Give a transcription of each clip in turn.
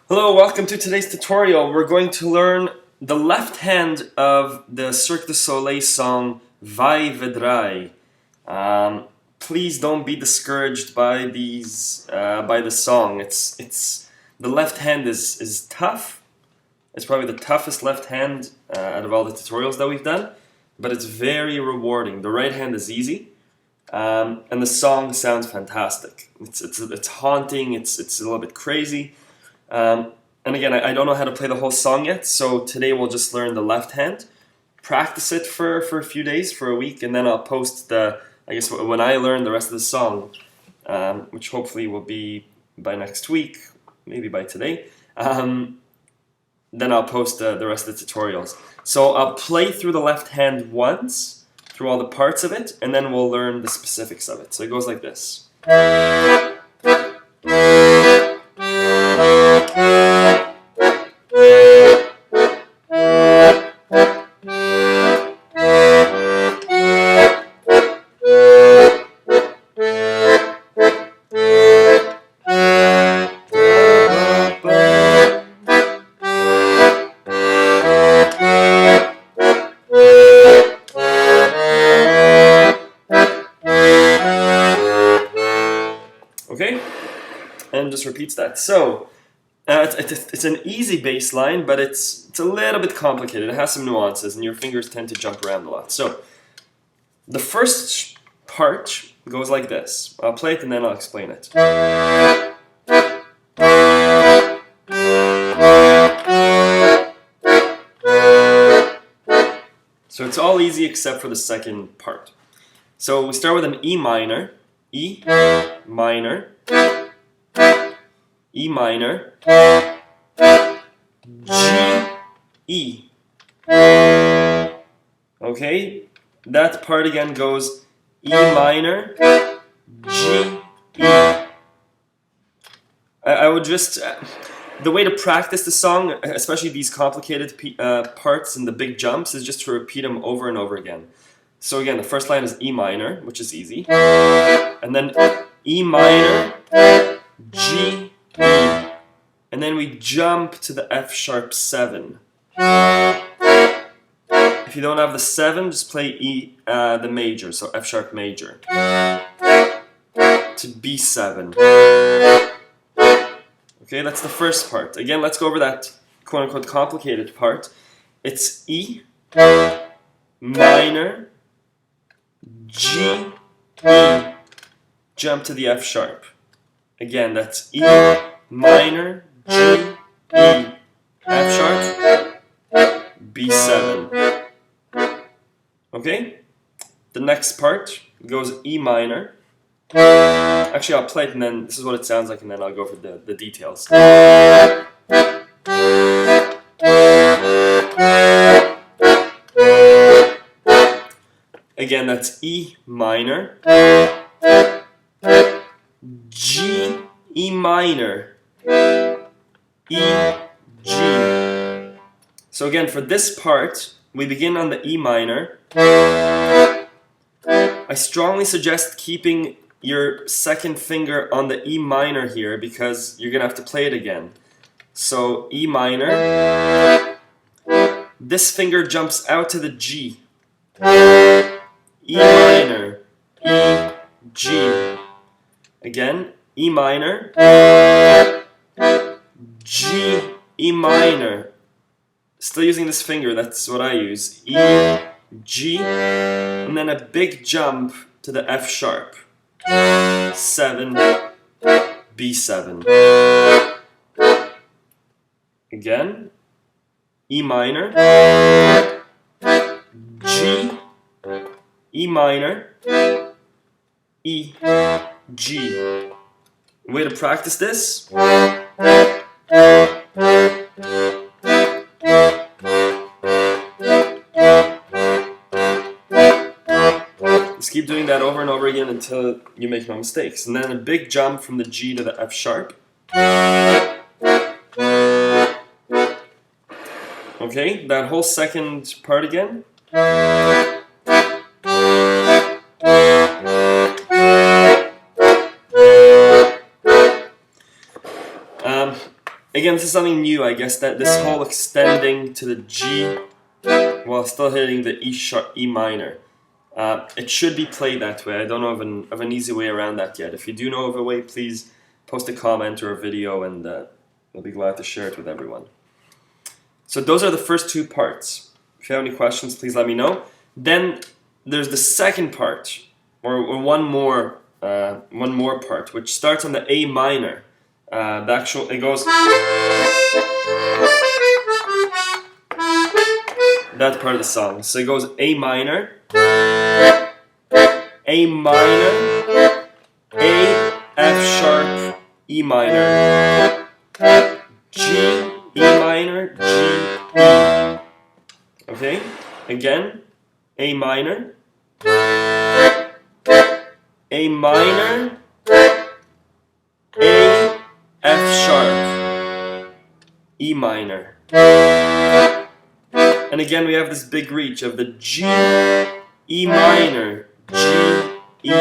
Hello, welcome to today's tutorial. We're going to learn the left hand of the Cirque du Soleil song Vai Vedrai. Please don't be discouraged by by the song. It's the left hand is tough. It's probably the toughest left hand out of all the tutorials that we've done, but it's very rewarding. The right hand is easy, and the song sounds fantastic. It's haunting. It's a little bit crazy. And again, I don't know how to play the whole song yet, so today we'll just learn the left hand, practice it for a few days, for a week, and then I'll post when I learn the rest of the song, which hopefully will be by next week, maybe by today, then I'll post the rest of the tutorials. So I'll play through the left hand once, through all the parts of it, and then we'll learn the specifics of it. So it goes like this. Okay, and just repeats that. So it's an easy bass line, but it's a little bit complicated. It has some nuances, and your fingers tend to jump around a lot. So the first part goes like this. I'll play it and then I'll explain it. So it's all easy except for the second part. So we start with an E minor, E minor, E minor, G, E. Okay, that part again goes E minor, G, E. I would just, the way to practice the song, especially these complicated parts and the big jumps, is just to repeat them over and over again. So again, the first line is E minor, which is easy, and then E minor, G, E, and then we jump to the F sharp 7. If you don't have the 7, just play E, the major, so F sharp major, to B7. Okay, that's the first part. Again, let's go over that quote-unquote complicated part. It's E minor, G, E, jump to the F sharp. Again, that's E minor, G, E, F sharp, B7. Okay? The next part goes E minor. Actually, I'll play it and then this is what it sounds like and then I'll go for the details. Again, that's E minor, G, E minor, E, G. So again, for this part, we begin on the E minor. I strongly suggest keeping your second finger on the E minor here because you're going to have to play it again. So E minor, this finger jumps out to the G. E minor, E, G. Again, E minor, G, E minor. Still using this finger, that's what I use. E, G, and then a big jump to the F sharp. 7, B7. Again, E minor, G, E minor, E, G. Way to practice this. Just keep doing that over and over again until you make no mistakes. And then a big jump from the G to the F sharp. Okay, that whole second part again. Again, this is something new, I guess, that this whole extending to the G while still hitting the E minor. It should be played that way. I don't know of an easy way around that yet. If you do know of a way, please post a comment or a video, and I'll be glad to share it with everyone. So those are the first two parts. If you have any questions, please let me know. Then there's the second part, or one more part, which starts on the A minor. It goes that part of the song. So it goes A minor, A minor, A, F sharp, E minor, G, E minor, G, E. Okay? Again, A minor, A minor, A, F sharp, E minor. And again we have this big reach of the G, E minor, G, E.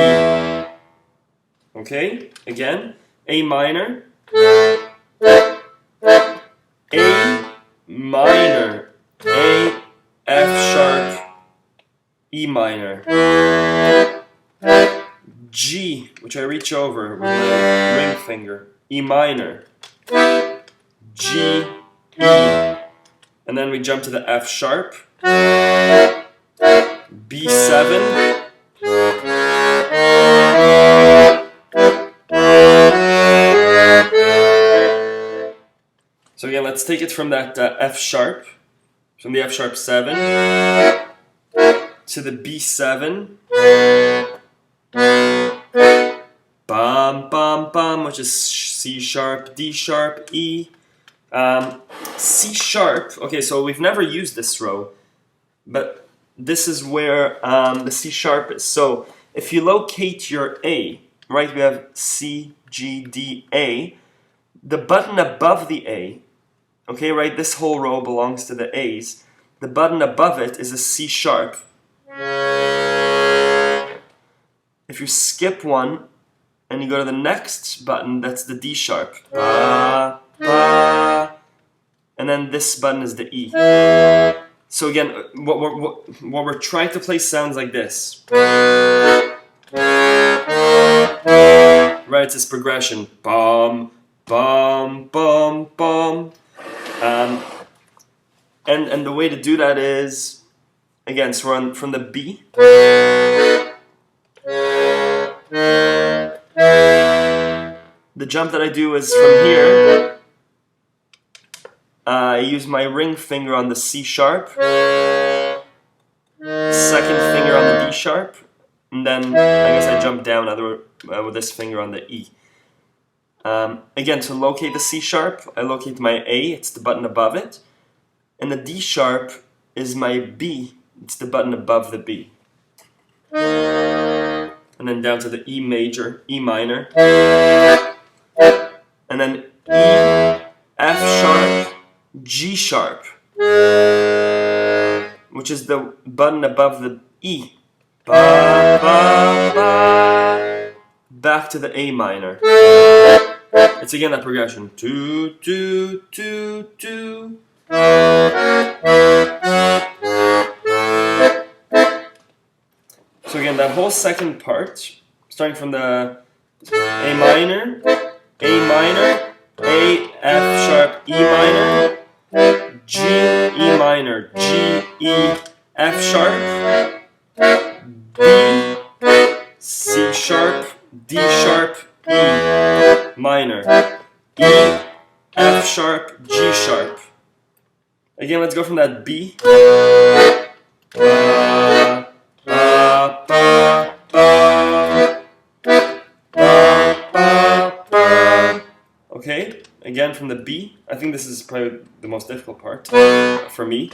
Okay? Again, A minor, A minor, A, F sharp, E minor. G, which I reach over with my ring finger, E minor, G, E. And then we jump to the F sharp, B7, so again, let's take it from that F sharp, from the F sharp 7 to the B7, bum bum bum, which is C sharp, D sharp, E. C sharp, okay, so we've never used this row, but this is where the C sharp is. So if you locate your A, right, we have C, G, D, A, the button above the A, okay, right, this whole row belongs to the A's, the button above it is a C sharp. If you skip one and you go to the next button, that's the D sharp. And then this button is the E. So again, what we're trying to play sounds like this. Right, it's this progression. Bum, bum, bum, bum. And the way to do that is, again, so we're from the B. The jump that I do is from here. I use my ring finger on the C sharp, second finger on the D sharp, and then I guess I jump down with this finger on the E. Again, to locate the C sharp, I locate my A, it's the button above it, and the D sharp is my B, it's the button above the B. And then down to the E major, E minor, and then E, F sharp, G sharp, which is the button above the E. Ba, ba, ba. Back to the A minor. It's again that progression. 2, 2, 2, 2. So again, that whole second part, starting from the A minor, A, F sharp, E minor, G, E minor, G, E, F sharp, B, C sharp, D sharp, E minor, E, F sharp, G sharp. Again, let's go from that B. Ba, ba, ba, ba, ba, ba, ba. Okay, again from the B. I think this is probably the most difficult part for me.